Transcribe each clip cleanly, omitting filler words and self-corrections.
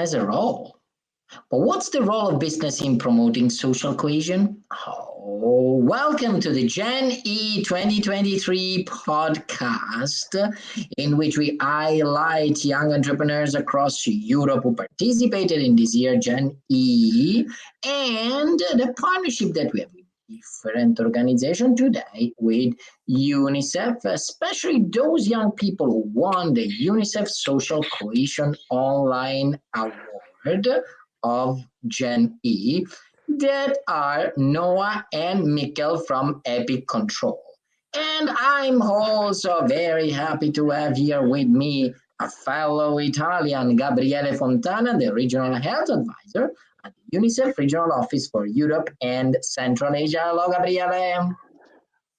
has a role. But what's the role of business in promoting social cohesion? Oh, welcome to the Gen E 2023 podcast, in which we highlight young entrepreneurs across Europe who participated in this year Gen E, and the partnership that we have with different organizations today with UNICEF, especially those young people who won the UNICEF Social Cohesion Online Award of Gen E, that are Noah and Mikkel from Epi-CTRL. And I'm also very happy to have here with me a fellow Italian, Gabriele Fontana, the Regional Health Advisor at the UNICEF Regional Office for Europe and Central Asia. Hello, Gabriele.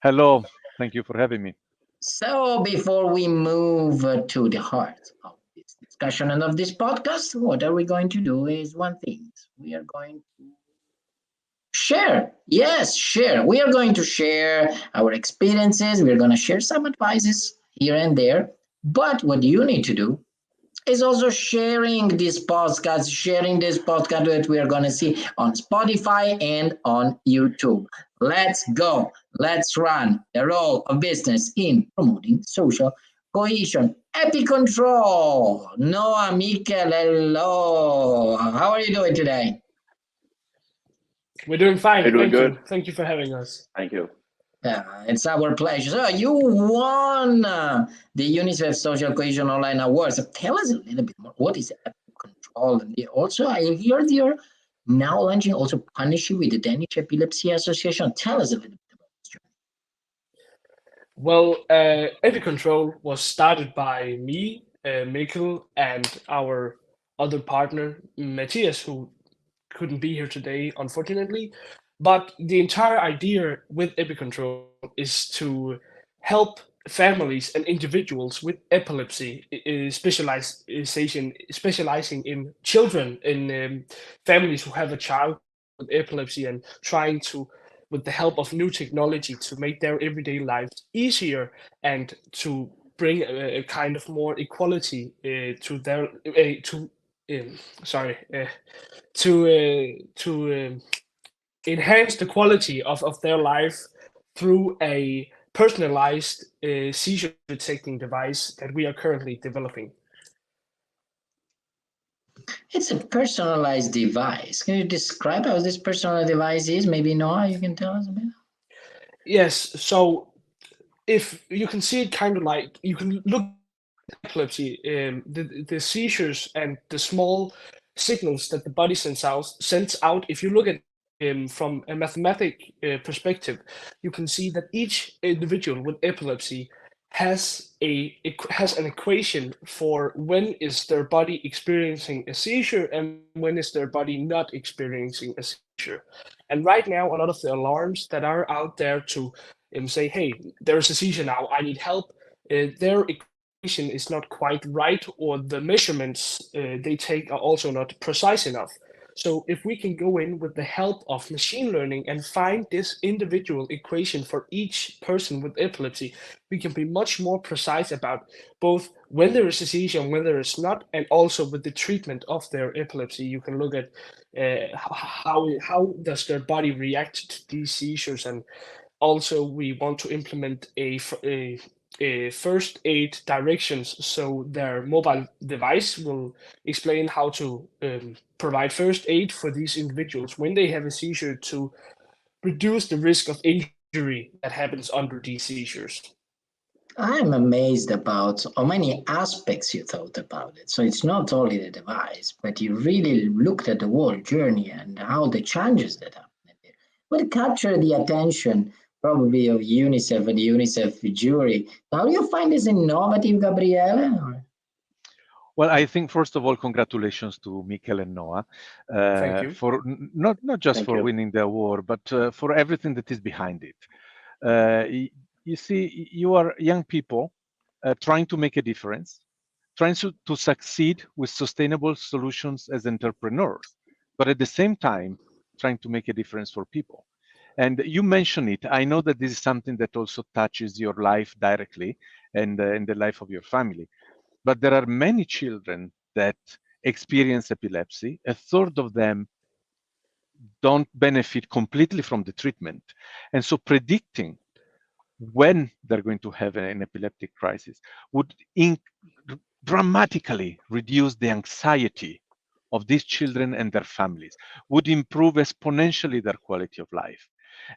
Hello, thank you for having me. So before we move to the heart of this discussion and of this podcast, what are we going to do is one thing. We are going to share. Yes, share. We are going to share our experiences. We're going to share some advices here and there. But what you need to do is also sharing this podcast that we are going to see on Spotify and on YouTube. Let's go. Let's run the role of business in promoting social cohesion. Epi-CTRL. Noah, Mikkel, hello. How are you doing today? We're doing fine. We're doing good. Thank you for having us. Thank you. It's our pleasure. So you won the UNICEF Social Cohesion Online Award. So tell us a little bit more. What is Epi-CTRL? And also, I heard you're now launching also partnership with the Danish Epilepsy Association. Tell us a little bit about this journey. Well, Epi-CTRL was started by me, Mikkel, and our other partner, Matthias, who couldn't be here today, unfortunately. But the entire idea with Epi-CTRL is to help families and individuals with epilepsy, specializing in children, in families who have a child with epilepsy, and trying to, with the help of new technology, to make their everyday lives easier and to bring a kind of more equality to their to enhance the quality of their life through a personalized seizure detecting device that we are currently developing. It's a personalized device. Can you describe how this personalized device is? Maybe Noah, you can tell us a bit. Yes. So if you can see it kind of like, you can look at epilepsy, the seizures and the small signals that the body sends out. If you look at from a mathematic perspective, you can see that each individual with epilepsy has an equation for when is their body experiencing a seizure and when is their body not experiencing a seizure. And right now, a lot of the alarms that are out there to say, hey, there's a seizure now, I need help, their equation is not quite right, or the measurements they take are also not precise enough. So if we can go in with the help of machine learning and find this individual equation for each person with epilepsy, we can be much more precise about both when there is a seizure and when there is not, and also with the treatment of their epilepsy. You can look at how does their body react to these seizures, and also we want to implement a first aid directions, so their mobile device will explain how to provide first aid for these individuals when they have a seizure, to reduce the risk of injury that happens under these seizures. I'm amazed about how many aspects you thought about it. So it's not only the device, but you really looked at the whole journey and how the challenges that happen there will capture the attention probably of UNICEF and the UNICEF jury. How do you find this innovative, Gabriele? Well, I think first of all, congratulations to Mikkel and Noah Thank you. for not just Thank for you. winning the award, but for everything that is behind it. You see, you are young people trying to make a difference, trying to succeed with sustainable solutions as entrepreneurs, but at the same time, trying to make a difference for people. And you mentioned it. I know that this is something that also touches your life directly and the life of your family. But there are many children that experience epilepsy. A third of them don't benefit completely from the treatment. And so predicting when they're going to have an epileptic crisis would dramatically reduce the anxiety of these children and their families, would improve exponentially their quality of life.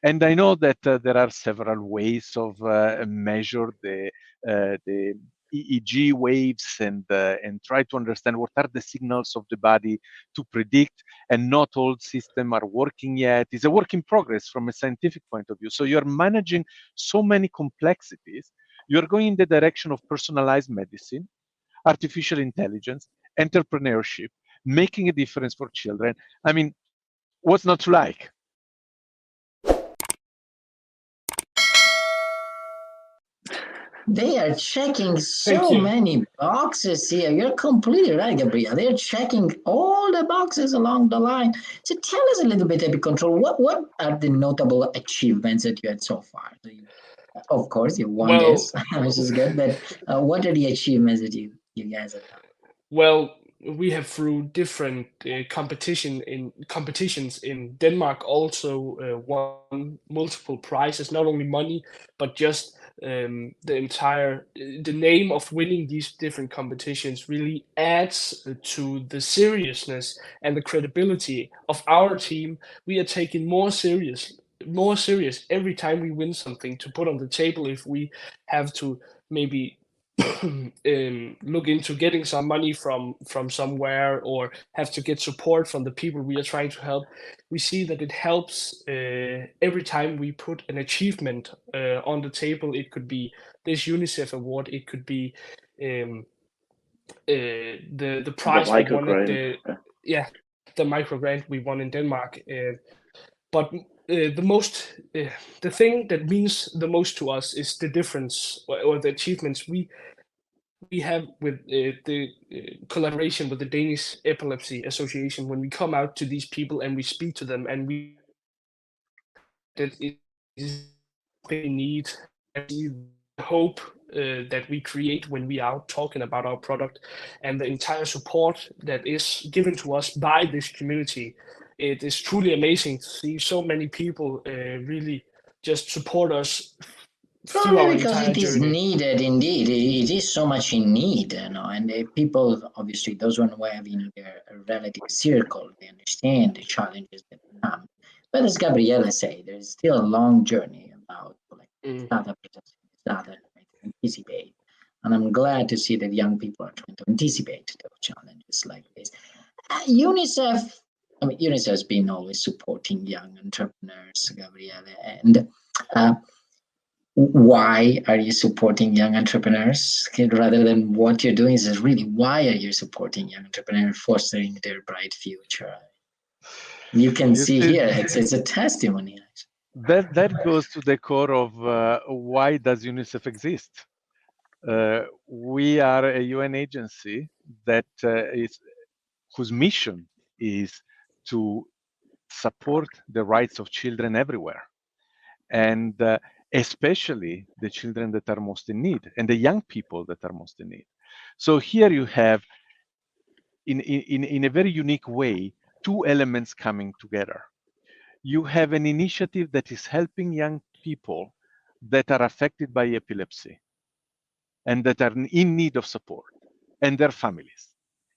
And I know that there are several ways of measure the EEG waves and try to understand what are the signals of the body to predict, and not all systems are working yet. It's a work in progress from a scientific point of view. So you're managing so many complexities. You're going in the direction of personalized medicine, artificial intelligence, entrepreneurship, making a difference for children. I mean, what's not to like? They are checking so many boxes here. You're completely right, Gabriele. They're checking all the boxes along the line. So tell us a little bit, Epi-CTRL, what are the notable achievements that you had so far? So of course, you won this, which is good, but what are the achievements that you guys have done? Well, we have through different competitions in Denmark also won multiple prizes, not only money, but just the name of winning these different competitions really adds to the seriousness and the credibility of our team. We are taken more serious every time we win something to put on the table. If we have to maybe look into getting some money from somewhere, or have to get support from the people we are trying to help, we see that it helps every time we put an achievement on the table. It could be this UNICEF award, it could be the prize we won at the micro grant we won in Denmark. But the thing that means the most to us is the difference or the achievements we have with the collaboration with the Danish Epilepsy Association. When we come out to these people and we speak to them, and we that it is they need the hope that we create when we are out talking about our product, and the entire support that is given to us by this community. It is truly amazing to see so many people really just support us. Probably because it is needed, indeed. It is so much in need, and people, obviously, those who have in their relative circle, they understand the challenges that come. But as Gabriele said, there's still a long journey about data, data to anticipate. And I'm glad to see that young people are trying to anticipate those challenges like this. UNICEF has been always supporting young entrepreneurs, Gabriele, and why are you supporting young entrepreneurs rather than what you're doing? Is really, why are you supporting young entrepreneurs, fostering their bright future? You can see here, it's a testimony. That goes to the core of why does UNICEF exist? We are a UN agency that whose mission is to support the rights of children everywhere, and especially the children that are most in need and the young people that are most in need. So here you have, in a very unique way, two elements coming together. You have an initiative that is helping young people that are affected by epilepsy and that are in need of support, and their families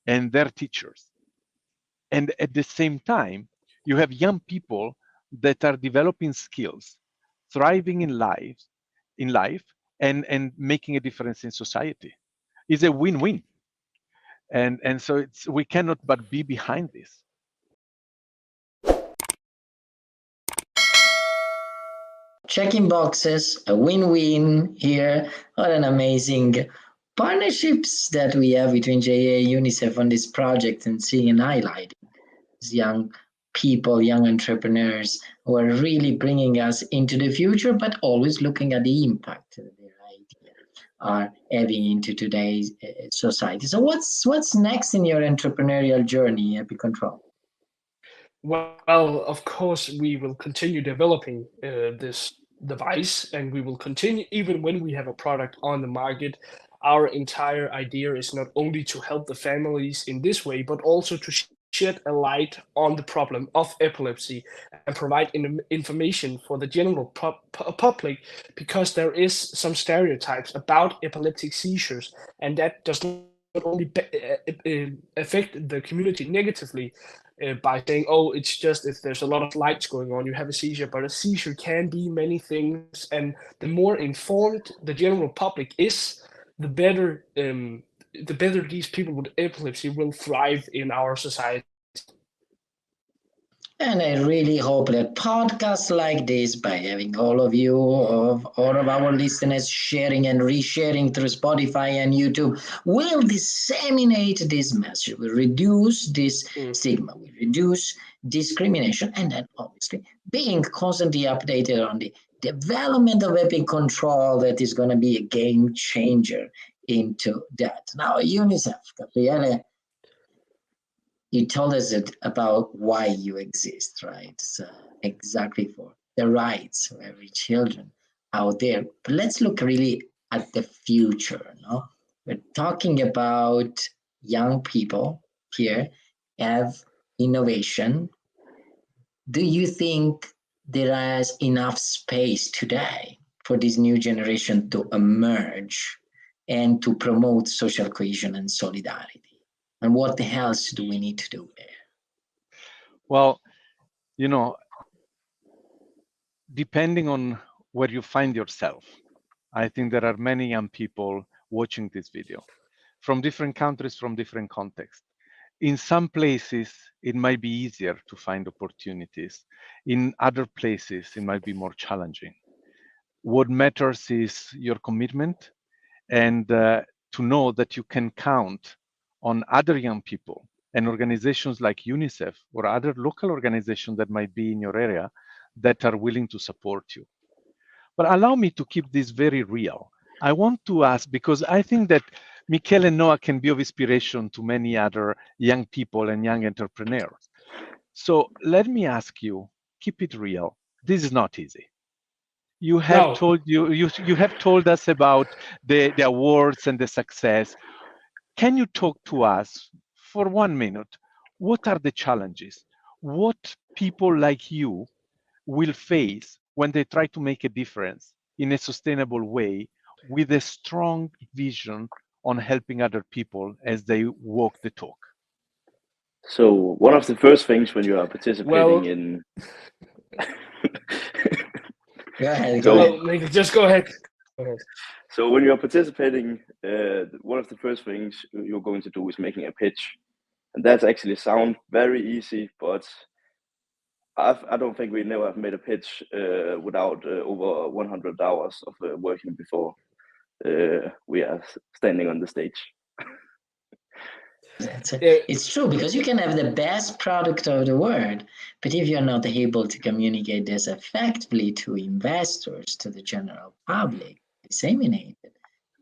and their teachers. And at the same time, you have young people that are developing skills, thriving in life, and making a difference in society. It's a win-win. And so we cannot but be behind this. Checking boxes, a win-win here. What an amazing partnerships that we have between JA and UNICEF on this project, and seeing and highlighting these young people, young entrepreneurs who are really bringing us into the future, but always looking at the impact that their ideas are having into today's society. So what's next in your entrepreneurial journey, Epi-CTRL? Well, of course, we will continue developing this device, and we will continue even when we have a product on the market. Our entire idea is not only to help the families in this way, but also to shed a light on the problem of epilepsy and provide information for the general public, because there is some stereotypes about epileptic seizures, and that does not only affect the community negatively by saying, oh, it's just if there's a lot of lights going on, you have a seizure, but a seizure can be many things, and the more informed the general public is, the better these people with epilepsy will thrive in our society. And I really hope that podcasts like this, by having all of you, all of our listeners sharing and resharing through Spotify and YouTube, will disseminate this message, will reduce this stigma, will reduce discrimination, and then obviously being constantly updated on the development of Epi-CTRL that is going to be a game changer into that. Now, UNICEF, Gabriele, you told us about why you exist, right? So exactly for the rights of every children out there. But let's look really at the future. No, we're talking about young people here have innovation. Do you think there is enough space today for this new generation to emerge and to promote social cohesion and solidarity? And what else do we need to do there? Well, depending on where you find yourself, I think there are many young people watching this video from different countries, from different contexts. In some places, it might be easier to find opportunities. In other places, it might be more challenging. What matters is your commitment and to know that you can count on other young people and organizations like UNICEF or other local organizations that might be in your area that are willing to support you. But allow me to keep this very real. I want to ask, because I think that Michele and Noah can be of inspiration to many other young people and young entrepreneurs. So let me ask you, keep it real. This is not easy. You have told us about the awards and the success. Can you talk to us for 1 minute? What are the challenges? What people like you will face when they try to make a difference in a sustainable way with a strong vision on helping other people as they walk the talk? So one of the first things when you are participating in just go ahead. So when you're participating, one of the first things you're going to do is making a pitch. And that's actually sound very easy, but I don't think we never have made a pitch without over 100 hours of working before we are standing on the stage. It's true, because you can have the best product of the world, but if you're not able to communicate this effectively to investors, to the general public, disseminate it,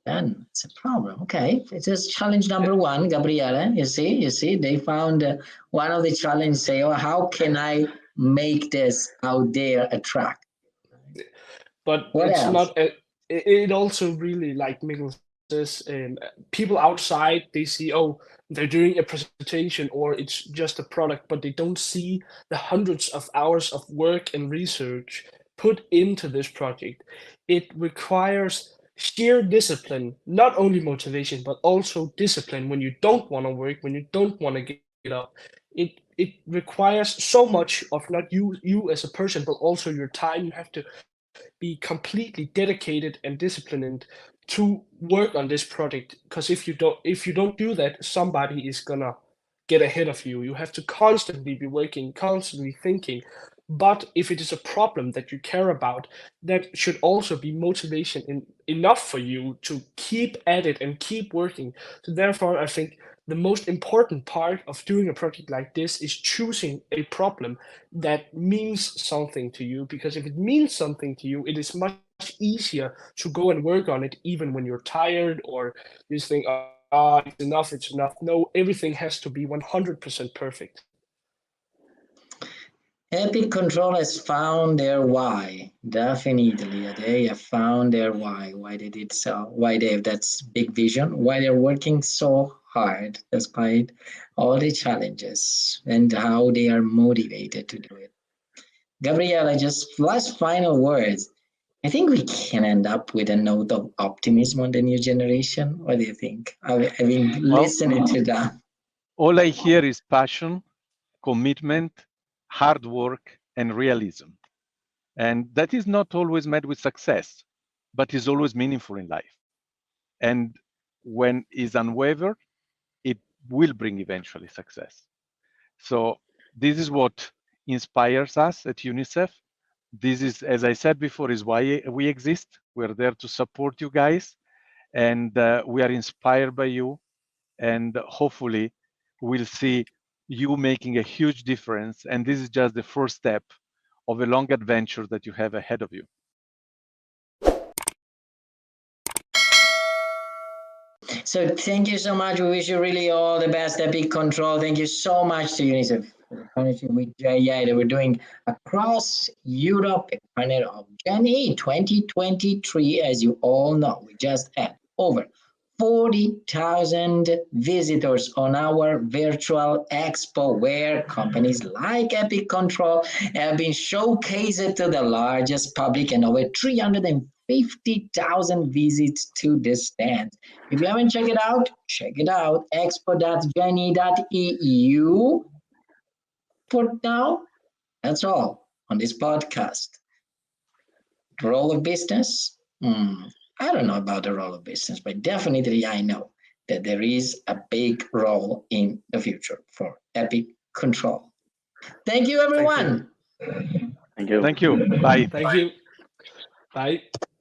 then it's a problem. Okay, it is challenge number one, Gabriele. You see, they found one of the challenges. Say, oh, how can I make this out there attract? But what it's else? not. It also really, like Mikkel says, people outside, they see, oh, they're doing a presentation or it's just a product, but they don't see the hundreds of hours of work and research put into this project. It requires sheer discipline, not only motivation, but also discipline when you don't want to work, when you don't want to get up. It requires so much of not you as a person, but also your time. You have to be completely dedicated and disciplined to work on this project, because if you don't do that, somebody is gonna get ahead of you. You have to constantly be working, constantly thinking. But if it is a problem that you care about, that should also be motivation enough for you to keep at it and keep working. So therefore, I think the most important part of doing a project like this is choosing a problem that means something to you, because if it means something to you, it is much easier to go and work on it, even when you're tired or you think, it's enough. No, everything has to be 100% perfect. Epi-CTRL has found their why. Definitely, they have found their why they did so, why they have that big vision, why they're working so hard despite all the challenges, and how they are motivated to do it. Gabriela, just last final words. I think we can end up with a note of optimism on the new generation. What do you think? I mean, Well, listening to that. all I hear is passion, commitment, hard work, and realism. And that is not always met with success, but is always meaningful in life. And when is unwavered, it will bring eventually success. So this is what inspires us at UNICEF. This is, as I said before, is why we exist. We're there to support you guys, and we are inspired by you. And hopefully, we'll see you making a huge difference. And this is just the first step of a long adventure that you have ahead of you. So thank you so much. We wish you really all the best, Epi-CTRL. Thank you so much to UNICEF for the partnership with JI that we're doing across Europe, a partner of Gen E 2023. As you all know, we just had over 40,000 visitors on our virtual expo, where companies like Epi-CTRL have been showcased to the largest public and over 350,000 visits to the stand. If you haven't checked it out, check it out. expo.geni.eu. For now, that's all on this podcast. The role of business? I don't know about the role of business, but definitely I know that there is a big role in the future for Epi-CTRL. Thank you, everyone. Thank you. Thank you. Bye. Thank you. Bye.